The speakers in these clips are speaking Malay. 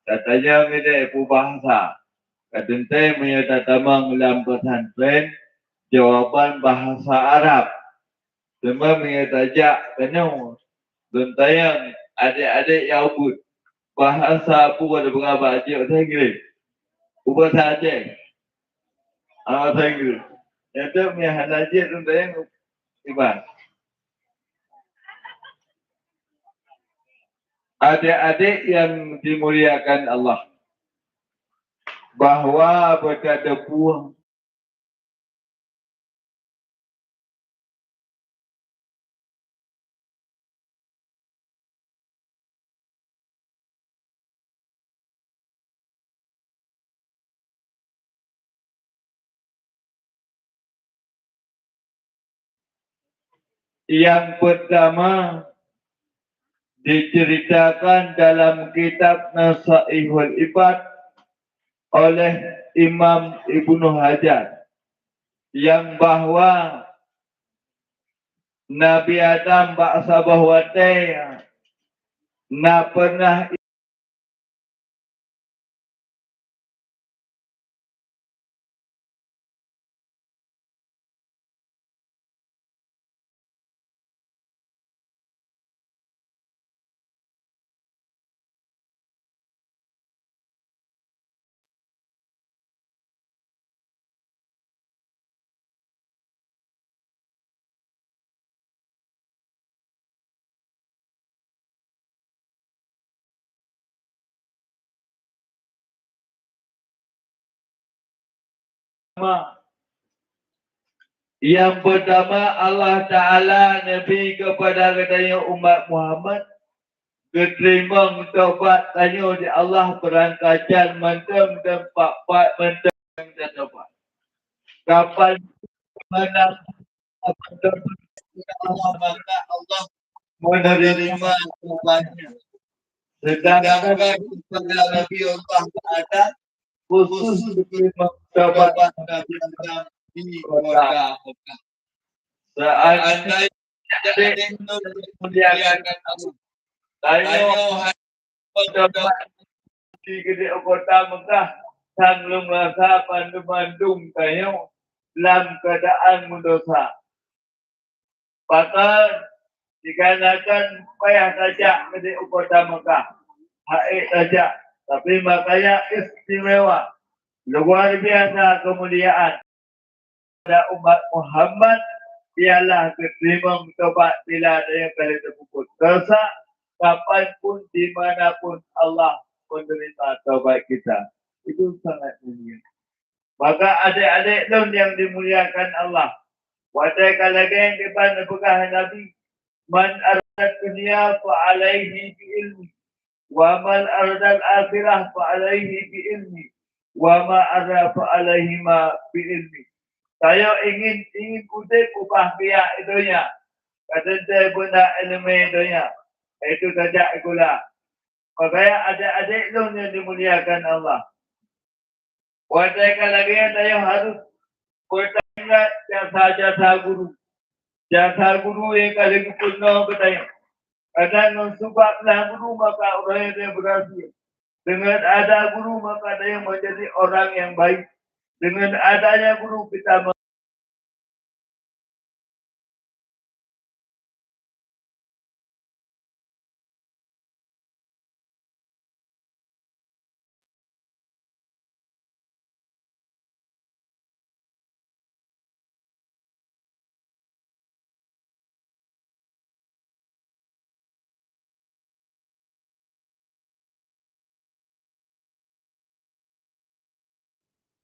Katanya mede bahasa. Katente menyatakan dalam pesantren jawaban bahasa Arab. Semua menyatakan kenyo. Dan tayang adik-adik Yahud bahasa apa pada berapa aja saya kira. Ubah saja. Saya kira. Itu punya aja dan tayang iban. Adik-adik yang dimuliakan Allah, bahwa berkata buah yang pertama diceritakan dalam kitab Nasaihul Ibad oleh Imam Ibnu Hajar, yang bahwa Nabi Adam baksa bahwa na pernah yang pertama Allah Ta'ala Nabi kepada katanya umat Muhammad keterima taubat tanya di Allah perangkacan mentem dan pak mentem dan taubat. Kapan mana Allah maka Allah menerima taubatnya. Sedangkan kepada Nabi Allah Ta'ala khusus menerima taubat Nabi Adam di kota Mekah. Seandainya adik memuliakan Allah, tayo taubat di kota Mekah, sang lumasa pandu-pandung tayo dalam keadaan mendosa. Bahkan dikarenakan payah saja di kota Mekah, haid saja, tapi makanya istimewa, luar biasa kemuliaan pada umat Muhammad ialah keterima taubat bila ada yang kali tersebut. Dosa kapanpun dimanapun Allah menerima taubat kita. Itu sangat mulia. Maka adik-adik don yang dimuliakan Allah. Wadai kalageng depan bekah Nabi, man arad dunia fa alaihi bi ilmi, wa man arad akhirah fa alaihi bi ilmi, wa ma arad fa alaihi ma bi ilmi. Saya ingin kutip upah pihak itunya. Kata saya benda ilmu itunya. Itu saja ikulah. Makanya adik-adik itu yang dimuliakan Allah. Wadaikan lagi yang saya harus bertanya jasa-jasa guru. Jasa guru yang kali kupurna bertanya. Kadang sebablah guru maka orang yang berhasil. Dengan ada guru maka dia menjadi orang yang baik. Dengan adanya guru kita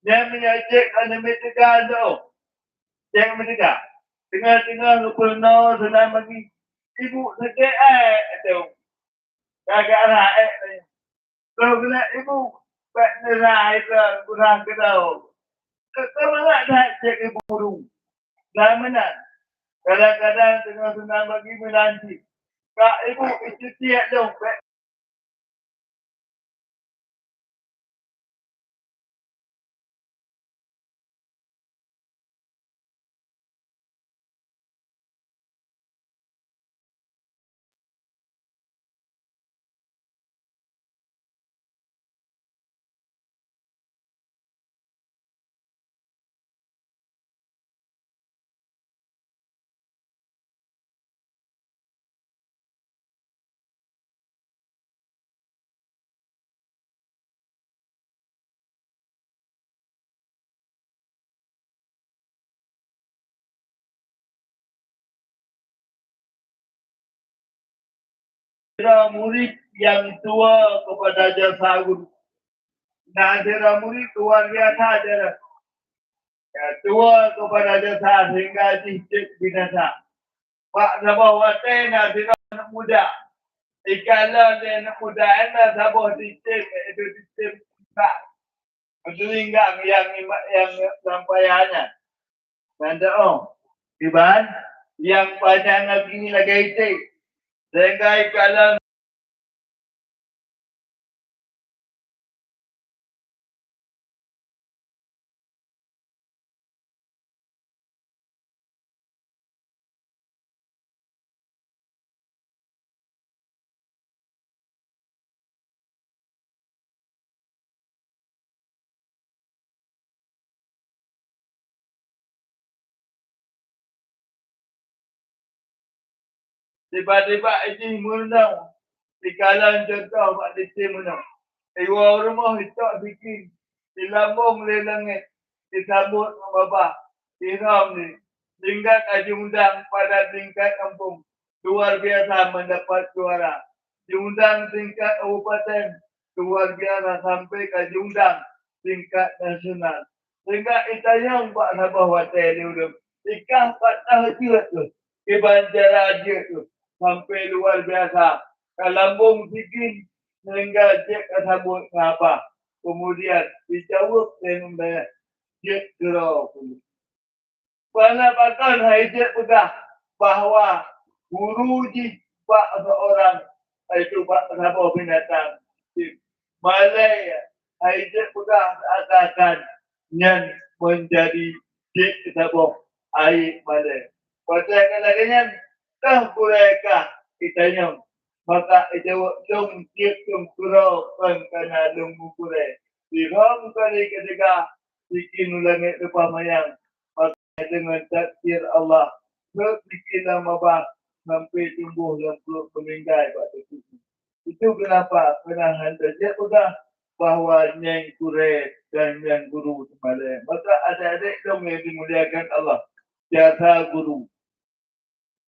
yang menyajikan demikian tu. Yang menjaga. Tengah-tengah lupa senang bagi ibu sakit tu. Kagak raih. Kalau kena ibu tak nerai itu kurang kedau. Kalau nak cek ibu dulu. Dah mana? Kadang-kadang tengah senang bagi menanti. Kak ibu itu tiap dong. Antara murid yang tua kepada jasa guru. Nah, antara murid luar biasa adalah ya, tua kepada jasa sehingga cicit binasa. Pak Sabah Wate nak sila anak muda. Ikalah dia anak muda anda Sabah cicit itu cicit tak. Itu hingga yang sampaiannya. Nanda Iban yang panjang lagi ni lagi itu. Sehingga ikalah tiba-tiba ini menang. Dikalan contoh Pak Diti menang. Iwa rumah itu bikin. Dilambung le langit. Disambut membabah. Tiram ni. Tingkat haji undang pada tingkat kampung. Luar biasa mendapat suara. Diundang tingkat kabupaten. Luar biasa sampai ke diundang tingkat nasional. Sehingga itayang Pak Sabah Watai diundang. Ikah Pak Tahajud tu. Ibanjara dia tu. Sampai luar biasa. Kalambung bikin sehingga dia kesambut ngapa. Kemudian dijawab dengan dia gerau. Karena bahkan Haidit pegah bahawa guru jibak seorang itu Pak Sabah binatang. Malay Haidit pegah akan yang menjadi jik Sabah air Malay. Pasal kalanya kah kurekah kitanya maka itu lung tiap lung kurau kena lung kurek. Diram kali ketika bikin langit depan mayang dengan takdir Allah berfikirlah mabah sampai tumbuh dan perut meninggal pada itu. Itu kenapa kena hantar dia pegang bahawa yang kuret dan yang guru semalam. Maka adik-adik dong yang dimuliakan Allah. Jasa guru.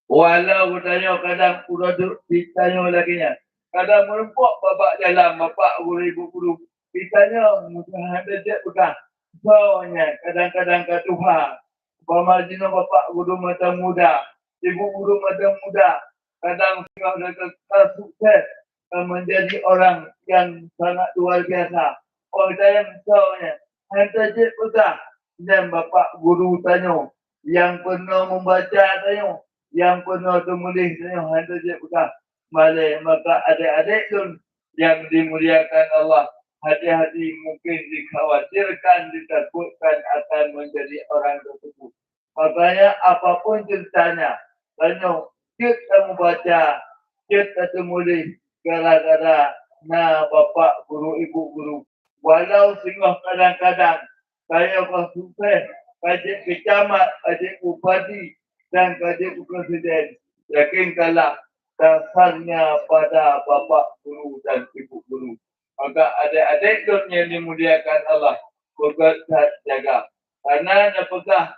Walau tanya kadang udah ditanya lagi nya. Kadang merempuk bapak dalam bapak guru ibu guru. Ditanya mungkin hantar dia pegang. Soalnya kadang-kadang ke Tuhan. Pemajina bapak guru macam muda, ibu guru macam muda, kadang sudah sukses menjadi orang yang sangat luar biasa. Oh, saya misalnya, hantar je pegah dan bapak guru tanya, yang pernah membaca tanya, yang pernah menulis tanya, hantar je pegah. Maka adik-adik pun yang dimuliakan Allah, hati-hati mungkin dikhawatirkan, ditakutkan akan menjadi orang tersebut. Makanya apapun ceritanya, tanya, kita membaca, kita menulis, gara-gara na bapak guru, ibu guru. Walau singgah kadang-kadang, saya sukses, kajian kecamat, kajian bupati, dan kajian presiden. Yakinkanlah dasarnya pada bapak guru dan ibu guru. Maka adik-adik yang dimuliakan Allah, bergerak jaga. Karena apakah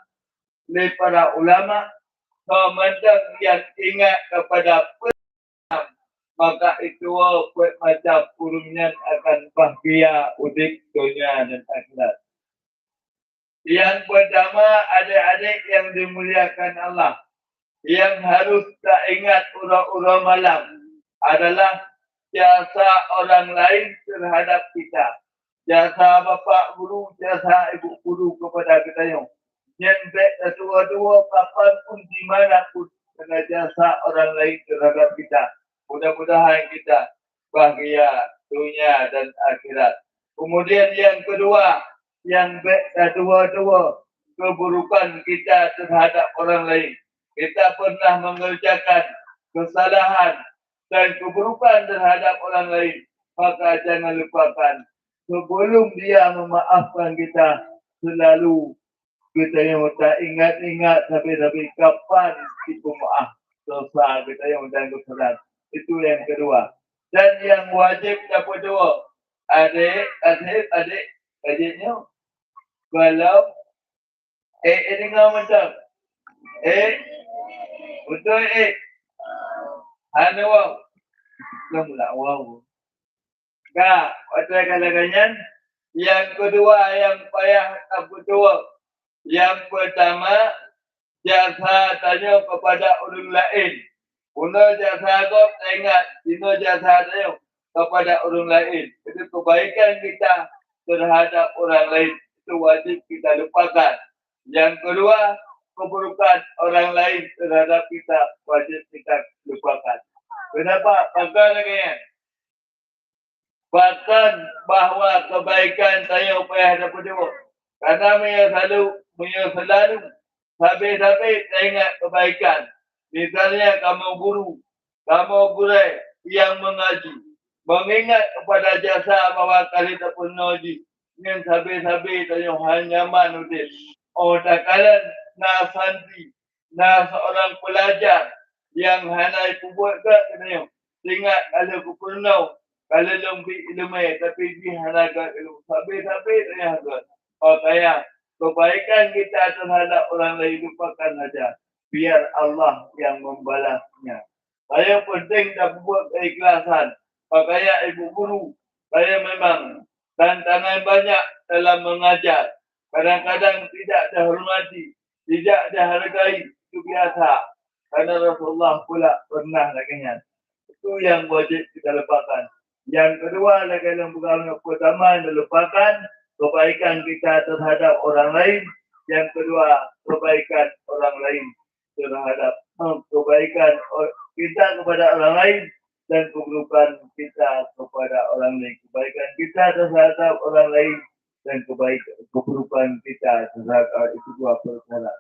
oleh para ulama, komandan yang ingat kepada penam, maka itu buat macam urunnya akan bahagia udik dunia dan akhirat. Yang pertama, adik-adik yang dimuliakan Allah, yang harus tak ingat ura-ura malam adalah jasa orang lain terhadap kita. Jasa bapak guru, jasa ibu guru kepada kita yang dua-dua kapan pun di mana pun kena jasa orang lain terhadap kita. Mudah-mudahan kita bahagia dunia dan akhirat. Kemudian yang kedua, yang dua-dua keburukan kita terhadap orang lain. Kita pernah mengerjakan kesalahan dan keburukan terhadap orang lain. Maka jangan lupakan, sebelum dia memaafkan kita, selalu kita yang tak ingat-ingat tapi kapan itu maaf dosa kita yang dan kesalahan. Itu yang kedua. Dan yang wajib dapat dua, adiknya kalau dengar macam betul anu Islam lah wow. Kak, hotel kalangan yang kedua yang payah tak betul. Yang pertama, jasa tanya kepada orang lain. Una jasa kau ingat, ino jasa tanya kepada orang lain. Itu kebaikan kita terhadap orang lain. Itu wajib kita lupakan. Yang kedua, keburukan orang lain terhadap kita wajib kita lupakan. Kenapa? Bagaimana? Bahkan bahawa kebaikan saya upaya dapat jawab. Karena selalu sampai-sampai saya ingat kebaikan. Misalnya kamu guru yang mengaji. Mengingat kepada jasa bahawa kali tak pernah mengaji. Yang sampai-sampai saya hanya manusia. Oh tak kalian na santri, na seorang pelajar yang hanya buat ke kena. Ingat kalau ku pernah kalau lebih ilmu tapi di halaga ilmu sampai saya harus kaya kebaikan kita terhadap orang lain lupakan saja biar Allah yang membalasnya. Saya penting dapat buat keikhlasan. Pakaya ibu guru saya memang tantangan banyak dalam mengajar. Kadang-kadang tidak dihormati, tidak dihargai, itu biasa. Karena Rasulullah pula pernah lakukan. Itu yang wajib kita lupakan. Yang kedua, lagi yang bukan pertama yang dilupakan, kebaikan kita terhadap orang lain. Yang kedua, kebaikan orang lain terhadap kebaikan kita kepada orang lain dan keburukan kita kepada orang lain. Kebaikan kita terhadap orang lain dan keburukan kita terhadap itu dua perkara.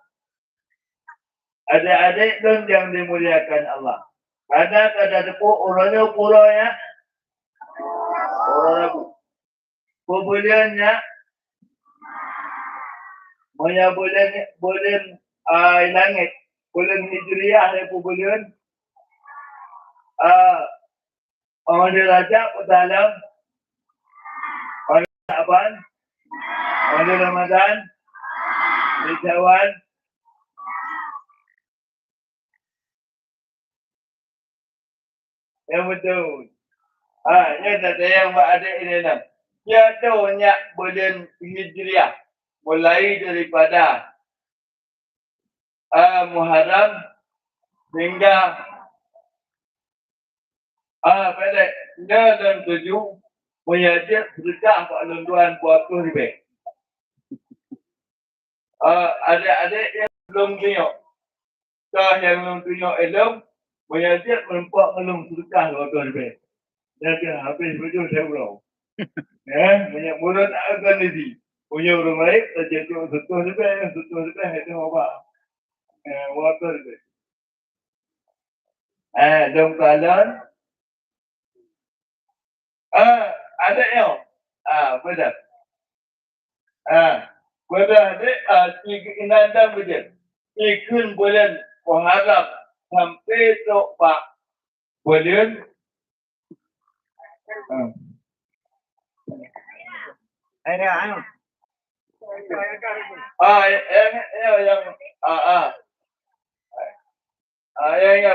Adik-adik dan yang dimuliakan Allah. Karena kada tepuk orangnya pulaunya orang aku. Kemudiannya bulan langit, bulan hijriah ya kemudian orang diraja dalam Syaban, orang Ramadan, di Syawal. Yang betul. Ya tadi yang ada ini nam. Ya tahunnya bulan hijriah mulai daripada Muharram hingga pada 7 menjadi sedekah kalau tuan buat tu ribe. Ada yang belum tengok. Kah yang belum tengok elok menjadi menempok belum sedekah kalau tu ribe. Jadi habis baju saya ulang. Banyak mulut akan ini. Punya orang baik, terjadi setuh juga, itu apa? Water itu. Dong kalon. Ada yang. Benar. Benar ada, inandang betul. Ikun bulan Muharram sampai tu Pak bulan. Yang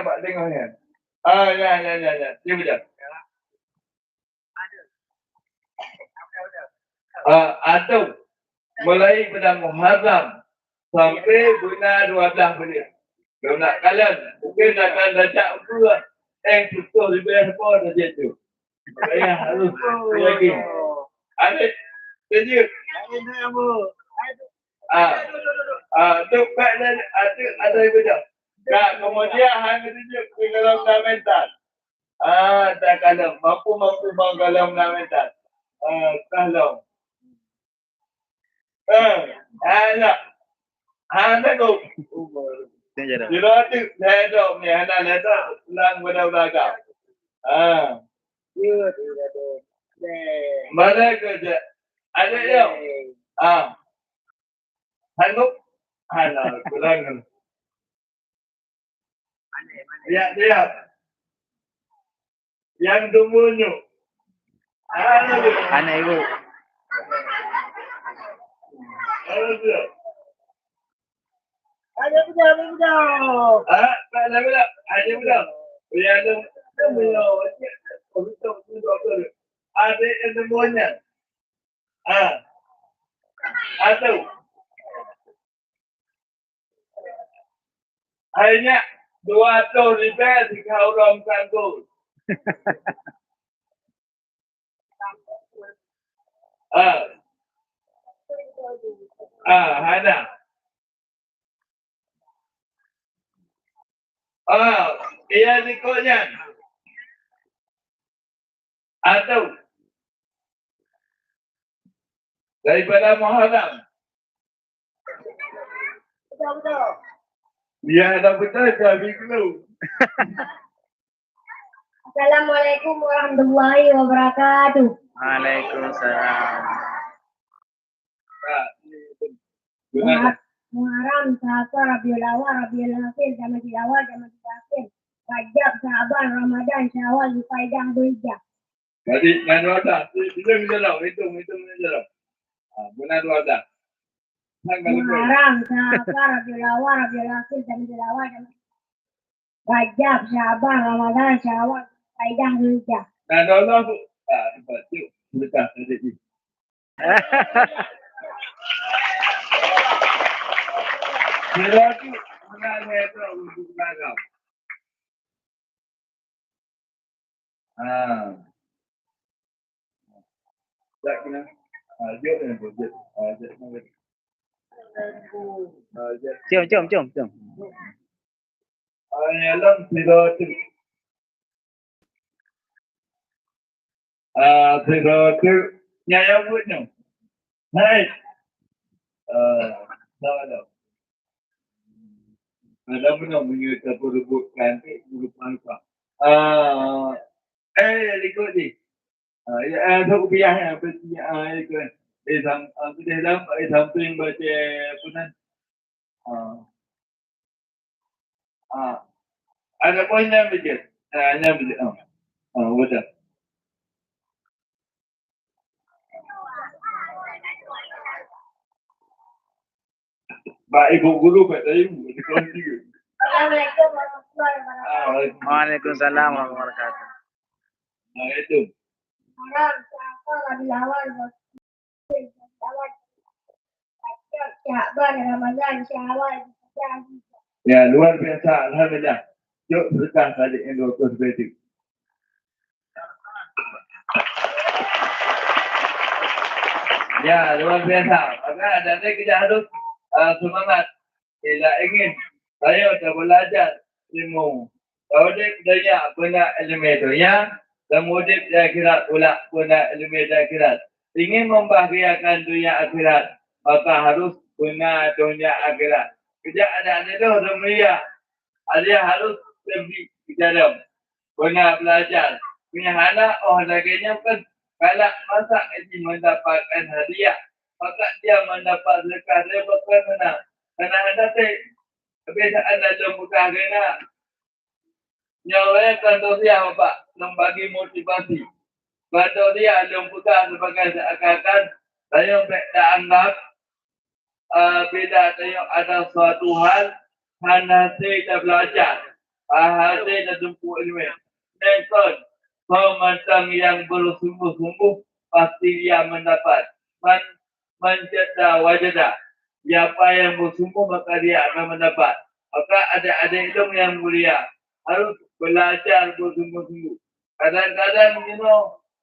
Pak tengok ni. Ya. Dia betul. Atau mulai pada Muharram sampai bulan 12 bulan. Kalau nak kalian, mungkin akan dajak pula. Tutup lebih apa saja tu. Saya harus yakin. Ada jadi. Tu ada betul. Kemudian hanya tunjuk ke dalam mental. Tak kalau mampu menggalau mental. Kalau. Ada tu. Jadi ada ni ada lang belakang. Mana kerja? Ada yang. Sanggup? Kurang. Ya, dia. Yang tunggunya. Anak ibu. Ada betul. Ada betul. Ada. Ada yang semuanya. Atau hanya 200 ribu jika orang kandung. Ada. Ia dikonya. Atau daripada Muharram. Betul. Ya, dah betul kami dulu. Assalamualaikum warahmatullahi wabarakatuh. Waalaikumsalam. Muharram, Safar, Rabiul Awal, Rabiul Akhir, Jamadil Awal, Jamadil Akhir, Rajab, Syaban, Ramadan, Syawal, Zulhijjah, Dzulhijjah. Jadi, mana ada? Hitung jalan. Benar ada. Muharram, Safar, Rabiul Awal, Rabiul Akhir, Jamadil Awal, Rajab, Syaban, Ramadan, Syawal, Zulhijjah, Dzulhijjah. Dan Allah tu. Betul tadi. Kira tu benar itu untuk belakang. Tak kena. Jom yang boleh. Jom. Alam siratu. Siratu. Nyaya punya. Hai. Salah. Ada punya menyuruh perubutkan tu lupa. Likut ni. Aku biar yang bersiap itu. Aku dalam samping baca punan. Ada poin yang bijak. Yang bijak. Betul. Pak Ibu Guru kat saya di kelas 3. Assalamualaikum warahmatullahi wabarakatuh. Waalaikumsalam warahmatullahi wabarakatuh. Itu. Muharram, Safar, Rabiul Awal, Rajab, Syaban, Ramadan, Syawal, Dzulhijjah. Ya, luar biasa. Alhamdulillah. Yuk, berkah tadi yang 20 betik. Ya, luar biasa. Maka ada kita harus semangat. Bila ingin saya dah belajar ilmu. Kemudian dia guna ilmu itu. Kemudian dia akhirat pula guna ilmu akhirat. Ingin membahagiakan dunia akhirat, maka harus guna dunia akhirat. Kerja ada itu dunia. Ada harus lebih di dalam. Guna belajar. Punya anak, laganya kan kalau masa ini mendapatkan hadiah, maka dia mendapat zakat. Dia berkena. Karena anda kebiasaan dalam buka kena nyawanya kantor dia Pak membagi motivasi. Kantor dia dalam buka sebagai seakan-akan saya tak anggap bila saya ada suatu hal hanya saya belajar, hasil dan jumpa ilmu. Next, macam yang bersungguh-sungguh pasti dia mendapat. Menjadi wajadah. Siapa yang bersungguh maka dia akan mendapat. Maka ada ilmu yang mulia harus belajar bersungguh-sungguh. Kadang-kadang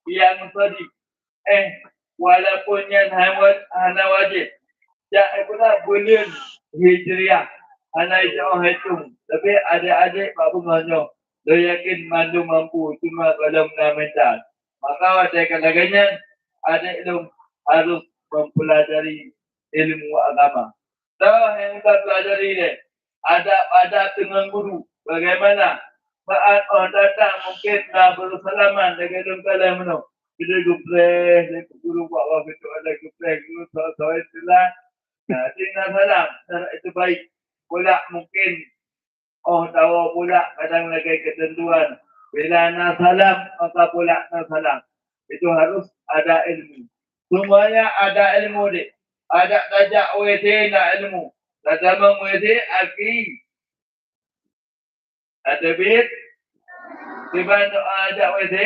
yang sedih. Walaupun yang hanya wajib. Ya, pula bulan Hijriah. Hanya hitung. Tapi adik-adik Pak Bunganyo. Dia yakin mandu mampu. Cuma kalau mental. Maka saya katakannya ada ilmu harus mempelajari ilmu agama. Yang kita pelajari ini ada dengan guru. Bagaimana? Saat datang mungkin dah bersalaman dengan kalian mana? Kita gupleh, guru buat apa itu ada gupleh, guru soal istilah. Tinggal salam, itu baik. Pula mungkin tahu pula kadang lagi ketentuan. Bila nak salam maka pula nak salam. Itu harus ada ilmu. Semuanya ada ilmu dia. Ada tajak WD nak ilmu. Tajam WD akhi. Ada bit. Kiban doa ajak WC.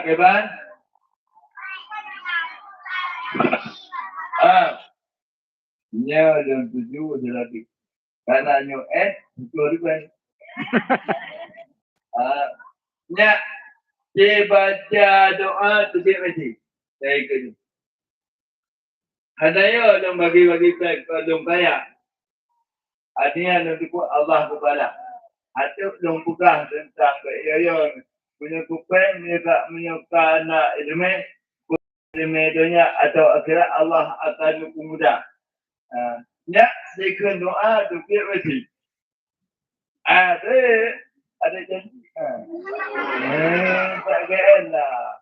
Kiban. Nya dan 7 je lagi. Karena nyo betul Kiban. Nya dia baca doa tu dia mesti. Saya ikut. Ada yo yang bagi-bagi pek kalau kaya. Artinya nanti Allah kepala. Atau dong buka tentang keyayon punya kupeng menyuka nak ilmu ilmunya atau akhirnya Allah akan mudah. Ya, dengan doa tu kita mesti. Ada janji. Tak lah.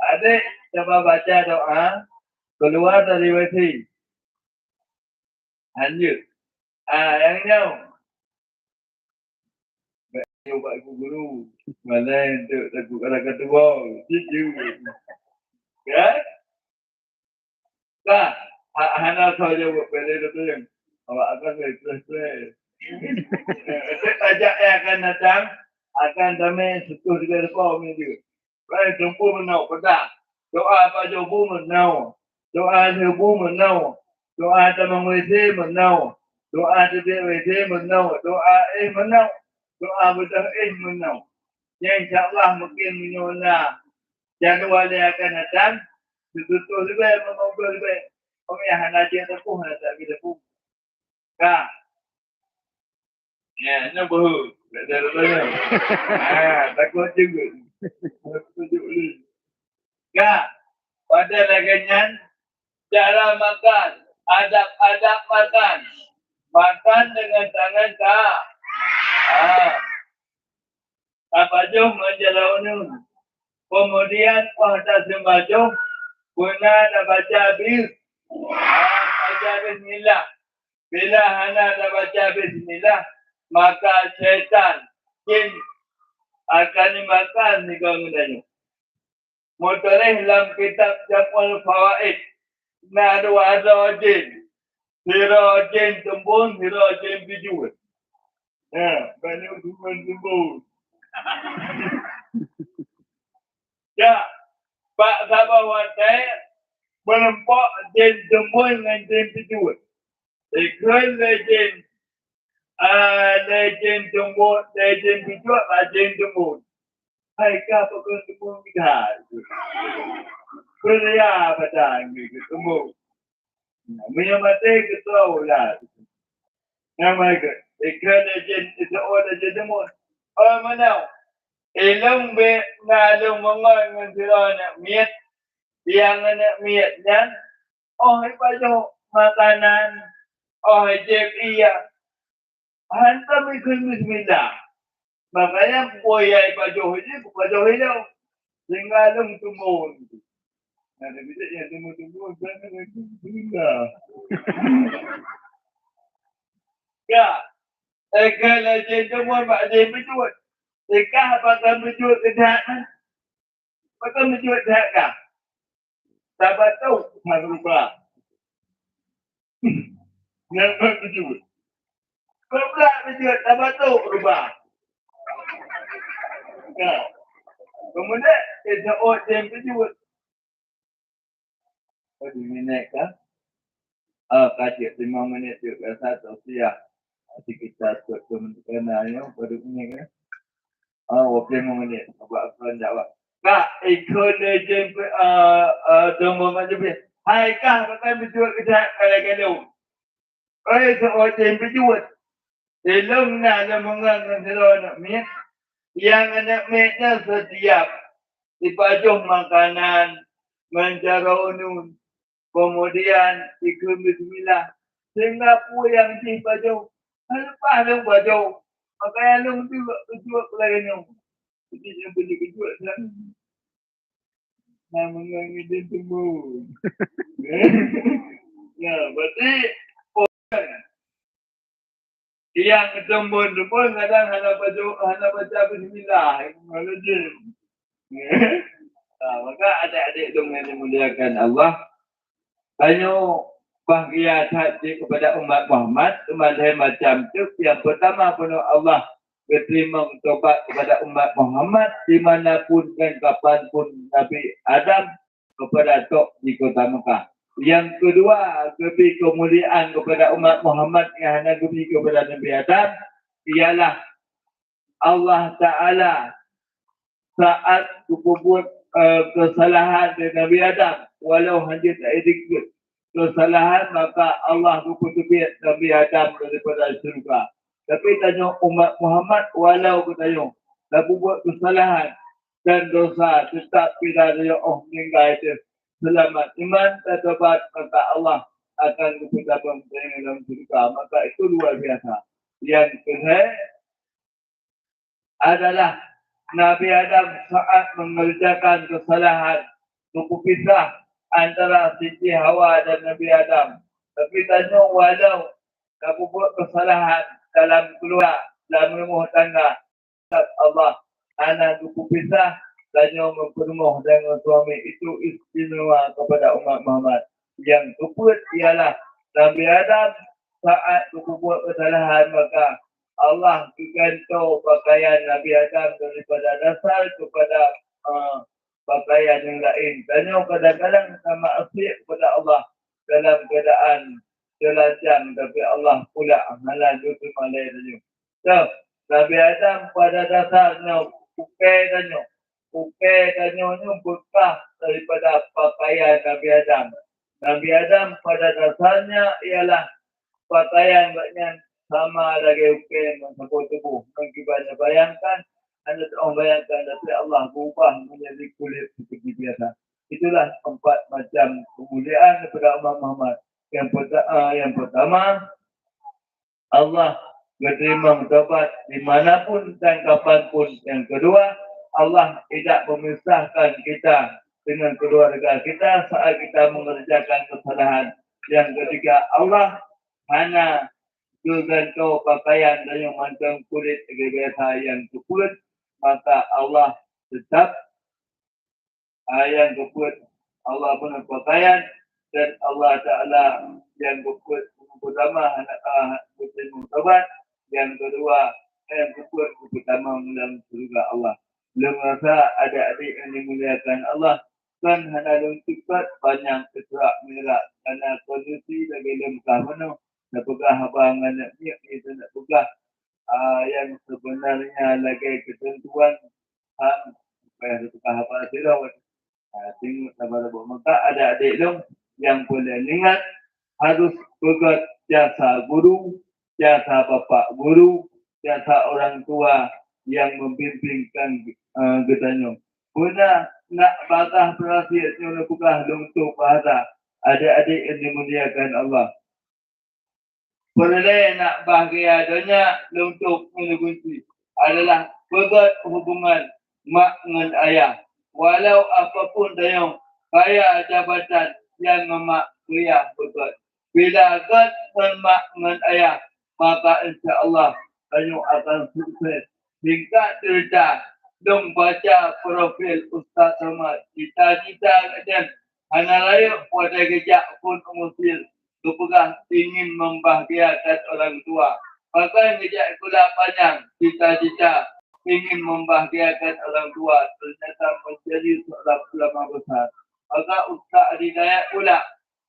Ada coba baca doa keluar dari WC. Lanjut. Yang jauh. Coba ibu guru. Mana untuk lakukan ketua. Cicu. Ya? Tak. Hana sahaja buat pilih itu yang. Awak akan selesai. Ajak yang akan datang. Akan damai setuh dengan depan ini. Baik, jumpa menau. Pedak. Doa apa jumpa menau. Doa jumpa menau. Doa tamang WC menau. Doa tidak WC menau. Doa menau. Doa betul menau. Yang insyaAllah mungkin menyona jadual yang akan datang. Betul-betul lebih mengobrol lebih. Kami yang hanaji tepuh. Tak kita tepuh. Kak. Ya, ini bahu. Tak ada tanya. Takut juga. Takut juga. Kak, pada laganyan, cara makan. Adab-adab makan. Makan dengan tangan tak. Tabajuh menjelaunun. Kemudian pada sembajuh, guna dah baca bis. Baca bismillah. Bila hana dah baca bismillah, maka syaitan, jin, akan dimakan ni kau mudanya. Mutarikh dalam kitab Jamul Fawaid. Nah ada jin. Hira jin tembun, hira jin bijul. Banyak tembun. Ya, Pak Sabah Watai menempak jin tembun dengan jin bijul. Ikut jin legend tembun, legend bijul, legend tembun. Hai kah pokok tembun kita. Kerja petang tembun. Menyamati ketua lah. Nama ke? Ikut legend itu legend tembun. Mana? Ilung be ngalung mengon dengan sirana miat. Yang nak miat dan baju makanan. Jeb iya. Hantar ikut bismillah. Makanya boyai baju hijau. Tinggalung tembun. Ada bisa yang tembun jangan bismillah. Ya. Kalau tembun mak dia bijut. Ikah pakai bijut kedah. Pakai bijut kedah kah? Sahabat tahu harus lupa. Yang bijut. Kalau bijut sahabat tahu lupa. Ya. Kemudian kita yang bijut. 10 minit kah? Kacik 5 minit tu rasa tausiah. Kita menentukan yang pada ini kan. 25 minit. Buat apa jawab. Kak, ikut legend tunggu macam ni. Hai kah, pakai bijut kejap kalau-kalau. Seorang yang bijut. Ilung nak lemungan dengan seluruh miat. Yang anak miatnya setiap dipajuh makanan, menjarunun. Kemudian ikut bismillah. Sehingga pun yang dipajuh. Lepas lu pajuh. Maka lu juga bijut lagi ni. Jadi yang beli bijut lah. Namanya dia tembun. Ya, berarti yang tembun kadang hana baca bismillah. Malah jin. Maka adik-adik dong yang dimuliakan Allah. Banyak bahagia hati kepada umat Muhammad macam tu. Yang pertama penuh Allah berterima tobat kepada umat Muhammad dimanapun dan kapanpun Nabi Adam kepada Tok di kota Mekah. Yang kedua, lebih kemuliaan kepada umat Muhammad yang hanya lebih kepada Nabi Adam ialah Allah Ta'ala saat berbuat kesalahan dari Nabi Adam, walau hanya tak sedikit kesalahan, maka Allah berputus Nabi Adam daripada syurga. Tapi tanya umat Muhammad, walau bertanya dah buat kesalahan dan dosa, tetap bila dia meninggal itu selamat iman dan tobat, maka Allah akan berputus dalam syurga. Maka itu luar biasa. Yang kedua adalah Nabi Adam saat mengerjakan kesalahan berpisah antara Siti Hawa dan Nabi Adam. Tapi tanya walau kamu buat kesalahan dalam keluarga, dalam rumah tangga, Allah anak berpisah, tanya mempermuh dengan suami, itu istimewa kepada umat Muhammad. Yang kedua ialah Nabi Adam saat berbuat kesalahan, maka Allah bergantung pakaian Nabi Adam daripada dasar kepada pakaian yang lain. Tanya kadang-kadang sama asyik kepada Allah dalam keadaan telanjang, tapi Allah pula halal juga malai tanya. So, Nabi Adam pada dasarnya ukai tanya bekah daripada pakaian Nabi Adam. Nabi Adam pada dasarnya ialah pakaian banyak sama lagi ukai mencampur tubuh. Mungkin bayangkan, anda tak bayangkan, tapi Allah berubah menjadi kulit seperti biasa. Itulah 4 macam kemuliaan daripada umat Muhammad. Yang pertama, Allah berterima taubat dimanapun dan kapanpun. Yang kedua, Allah tidak memisahkan kita dengan keluarga kita saat kita mengerjakan kesalahan. Yang ketiga, Allah hanya bergantung pakaian dan yang macam kulit biasa. Yang keempat, maka Allah tetap yang keempat, Allah punya pakaian, dan Allah Ta'ala yang keempat pertama berterima taubat. Yang kedua, yang keempat pertama dalam surga Allah. Belum rasa adik-adik yang dimuliakan Allah, kan hanya dalam sifat banyak keserak merak karena kondisi lagi lemkah mana nak pegah abang anak ni kita nak pegah yang sebenarnya lagi ketentuan supaya pegah abang silau tengok sabar-sabar. Maka adik-adik dong yang boleh ingat harus pegat jasa guru, jasa bapak guru, jasa orang tua yang membimbingkan getanya. Guna nak bakah perhatian nak pegah untuk bahasa adik-adik yang dimuliakan Allah. Boleh nak bahagia dunia untuk mengunci adalah pegat hubungan mak dengan ayah. Walau apapun dayung kaya jabatan yang memak ayah pegat. Bila gat mak dengan ayah, maka insya-Allah dayung akan sukses. Hingga cerita dong baca profil Ustaz Ahmad. Cita-cita dan hana layak pada gejak pun musil. Kepegah ingin membahagiakan orang tua. Bahkan gejak pula panjang cita-cita ingin membahagiakan orang tua ternyata menjadi seorang ulama besar. Maka Ustaz Hidayat pula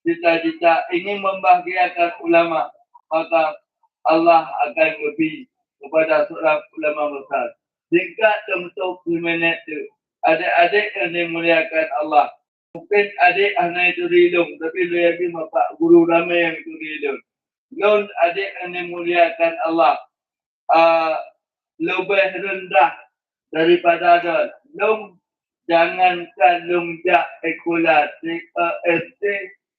cita-cita ingin membahagiakan ulama. Maka Allah akan lebih kepada seorang ulama besar. Singkat untuk 2 minit itu, adik-adik yang dimuliakan Allah. Mungkin adik hanya itu ridung, tapi lagi bapak guru ramai yang itu ridung. Lalu adik yang dimuliakan Allah lebih rendah daripada ada. Lalu jangankan lungjak sekolah SD,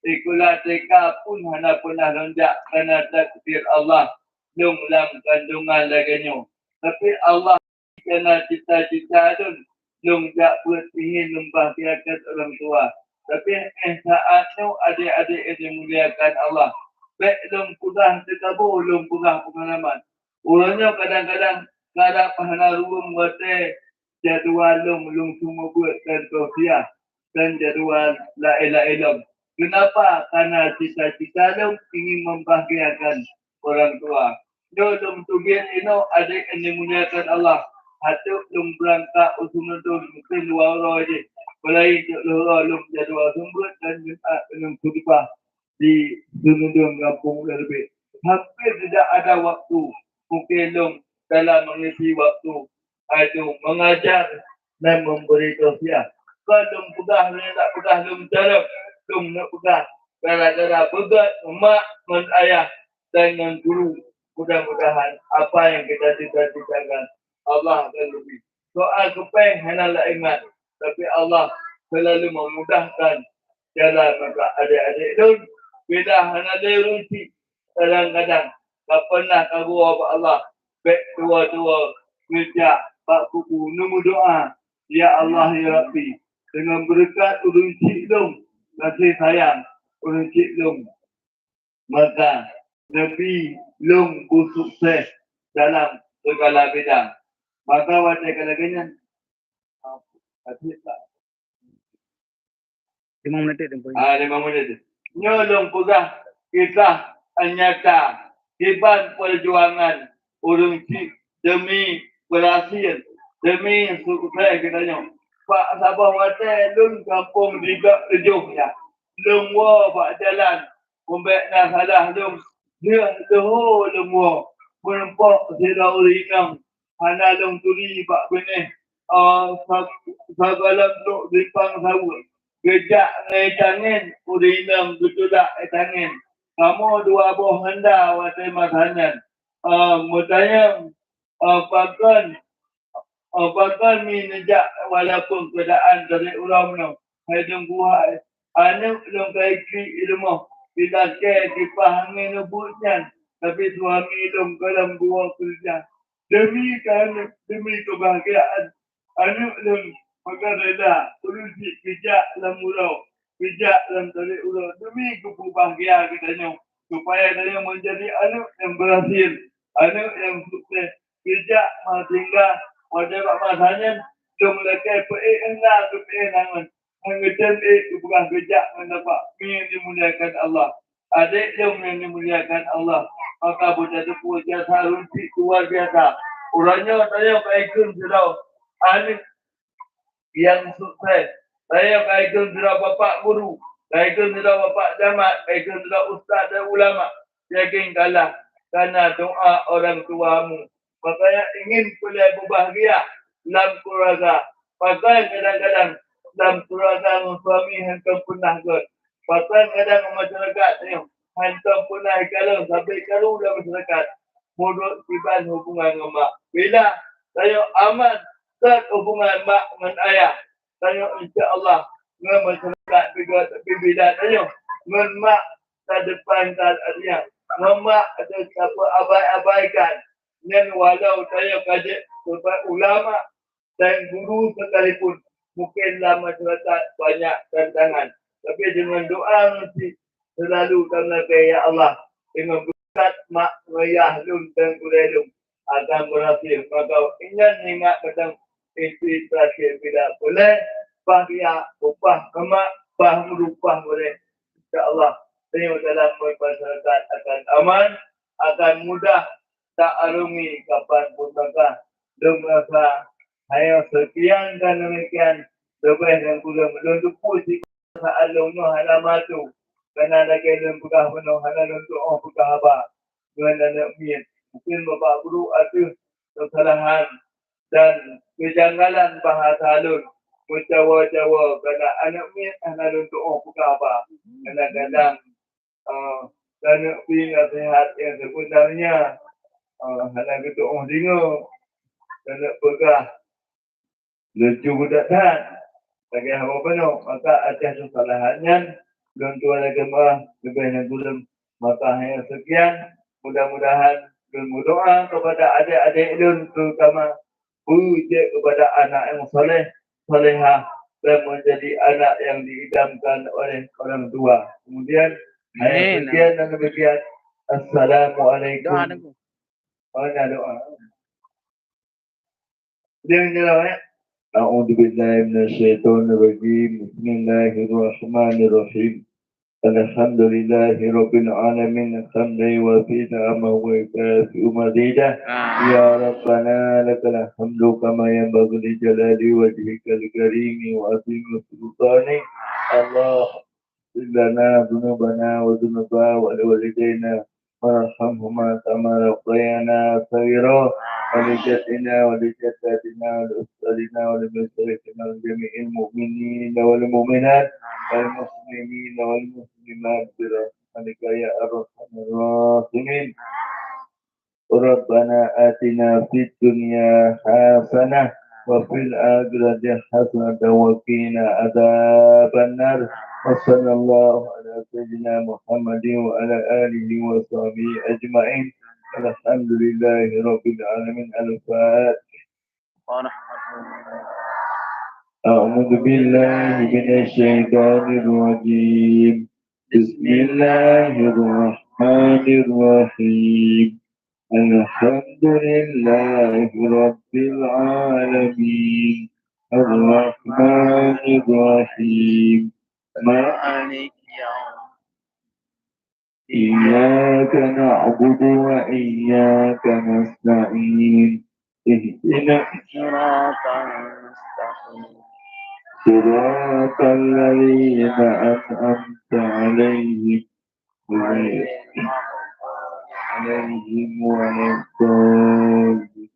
sekolah TK pun hanya pernah lungjak kerana takdir Allah. Lalu dalam kandungan laginya. Tapi Allah kerana cita-cita itu belum tak buat ingin membahagiakan orang tua. Tapi saatnya adik-adik yang dimuliakan Allah. Baik belum pernah terkabur, belum pernah pengalaman. Orangnya kadang-kadang kadang pahana ruang berarti jadual belum semua buatkan tausiah dan jadual la ilaha illallah. Kenapa? Karena cita-cita lum ingin membahagiakan orang tua. Yo lum tubir ino adik yang dimuliakan Allah. Hatu lum berangkat usunudun mungkin dua orang aja. Mulai dua lum jadual sumbut dan lum khutbah di sunudun kampung lebih. Hampir tidak ada waktu. Mungkin lum dalam mengisi waktu itu mengajar dan memberi tausiah. Kalau pegah tak pegah lum cara lum nak pegah gara-gara pegat mak dan ayah dan dengan guru. Mudah-mudahan apa yang kita cita-citakan Allah akan lebih. Soal kepeng hanyalah ingat, tapi Allah selalu memudahkan jalan maka adik-adik itu bila hanyalah ruci kadang-kadang tak pernah kagum apa Allah. Baik tua-tua kerja Pak Kuku nunggu doa. Ya Allah ya Rabbi. Dengan berkat ulun cik dong. Kasih sayang ulun cik dong. Maka Nabi long bersukses dalam segala bidang. Maka wajah kalaganya. 5 menit tempoh. 5 menit. Nyolong pegah kita nyata hebat perjuangan ulun cik demi berhasil demi sukses katanya. Pak Sabah Wate lun kampung juga tujuhnya. Lun wa pak jalan kumbek na salah lun dia leho lun wa menempak sira urinang hana lun turi pak benih sagalam tu dipang sawut gejak ngejangin urinang betudak etangin kamu dua buah henda wate masanan mutayang bahkan minjak walaupun keadaan dari ulam no hidung buah anu long kaiki ilmu bila ke dipahami nubutnya tapi suami long kalam buah kerja demi kebahagiaan anu long maka reda urusi bijak dalam ulau bijak dalam dari ulau demi kebahagiaan kita supaya dia menjadi anu yang berhasil anu yang sukses bijak tinggal pada masanya jumlah PE enggak PE nangan mengejar bukan bijak mendapat yang dimuliakan Allah adik yang dimuliakan Allah maka budak itu puja sarun luar biasa orangnya saya kaikun sudah anik yang sukses saya kaikun sudah bapak guru kaikun sudah bapak jamaah kaikun sudah ustaz dan ulama yakin kalah karena doa orang tuamu makanya ingin punya berbahagia dalam keluarga. Pakai kadang-kadang dalam keluarga suami hantam punah kot. Pakai kadang masyarakat ni hantam punah kalau sampai kalau dalam masyarakat mulut tiban hubungan dengan mak. Bila saya aman tak hubungan mak dengan ayah. Saya insya-Allah dengan masyarakat juga bila saya dengan mak tak depan tak ada. Mak ada apa abai-abaikan. Dan walau saya kaji sebab ulama dan guru sekalipun mungkinlah masyarakat banyak tantangan. Tapi dengan doa mesti selalu karena ya Allah dengan berkat mak ayah lum dan gulelum akan berhasil. Maka ingat tentang istri terakhir bila boleh bahagia upah kemak bah merupah boleh. InsyaAllah dalam masyarakat akan aman, akan mudah tak arungi kapan pun maka belum merasa hanya sekian dan demikian lebih dan kurang meluntuk puji saat lumno halamat tu kerana lagi dalam pegah penuh halaman untuk orang pegah abah dengan anak min mungkin bapak guru ada kesalahan dan kejanggalan bahasa halun mencawa-cawa kerana anak min halaman untuk orang pegah abah kadang-kadang anak min nasihat yang sebenarnya hanya kita orang dengar dan nak pegah lucu budak-budak lagi apa penuh maka atas kesalahannya dan Tuhan agama lebih yang belum maka hanya sekian mudah-mudahan dan berdoa kepada adik-adik dan terutama puji kepada anak yang soleh solehah dan menjadi anak yang diidamkan oleh orang tua kemudian hanya sekian dan demikian Assalamualaikum. Ada doa. Jangan jawab. A'udzu billahi minasyaitonir rajim. Bismillahirrahmanirrahim. الحمد لله رب العالمين حمدا يوافي نعمه ويكافئ مزيده يا ربنا لك الحمد كما ينبغي لجلال وجهك الكريم وعظيم سلطانك الله اغفر لنا ذنوبنا وذنوب والدينا وارحمهما كما ربيانا صغيرا ولجدنا ولجداتنا ولأسرنا ولمشايخنا ولجميع المؤمنين والمؤمنات والمسلمين والمسلمات برحمتك يا أرحم الراحمين ربنا آتنا في الدنيا حسنة وفي الآخرة حسنة وقنا عذاب النار وصلى الله على سيدنا محمد وعلى آله وصحبه أجمعين الحمد لله رب العالمين الفاتحة أعوذ بالله من الشيطان الرجيم بسم الله الرحمن الرحيم الحمد لله رب العالمين الرحمن الرحيم مالك يوم إياك نعبد وإياك نستعين اهدنا صراط المستقيم صراط الذين أنعمت عليهم غير عليهم ولا الضالين.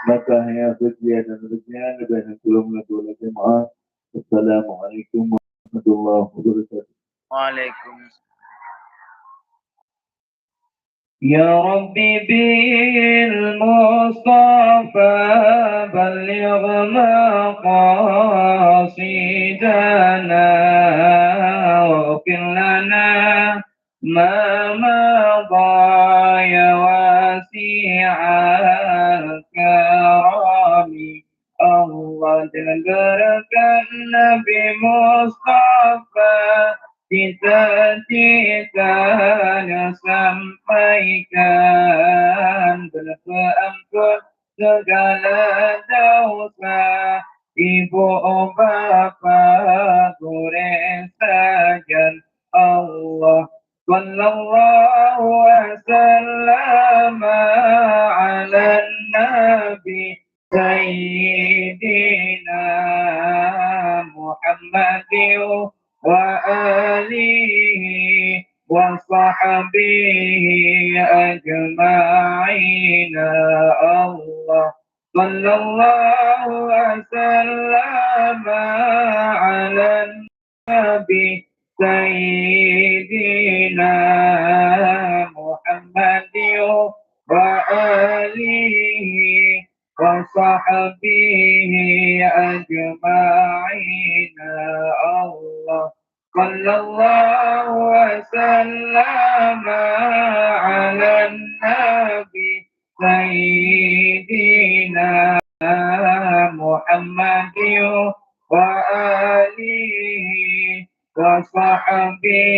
Maka yang sekian dan sekian dan sebelum mengatur jemaah. Assalamualaikum warahmatullahi wabarakatuh. Waalaikumsalam. يا ربي بالمصطفى بلغ مقاصدنا واغفر لنا ما مضى يا واسع الكرم الله جبرك النبي مصطفى cita-cita yang sampaikan berampun segala dosa ibu bapa guru sajan Allah sallallahu wasallam ala nabi sayyidina Muhammadin وآله وصحبه أجمعين الله صلى الله وسلم على النبي سيدنا محمد وآله وصحبه أجمعين الله صلى الله وسلم على النبي سيدنا محمد وآله وصحبه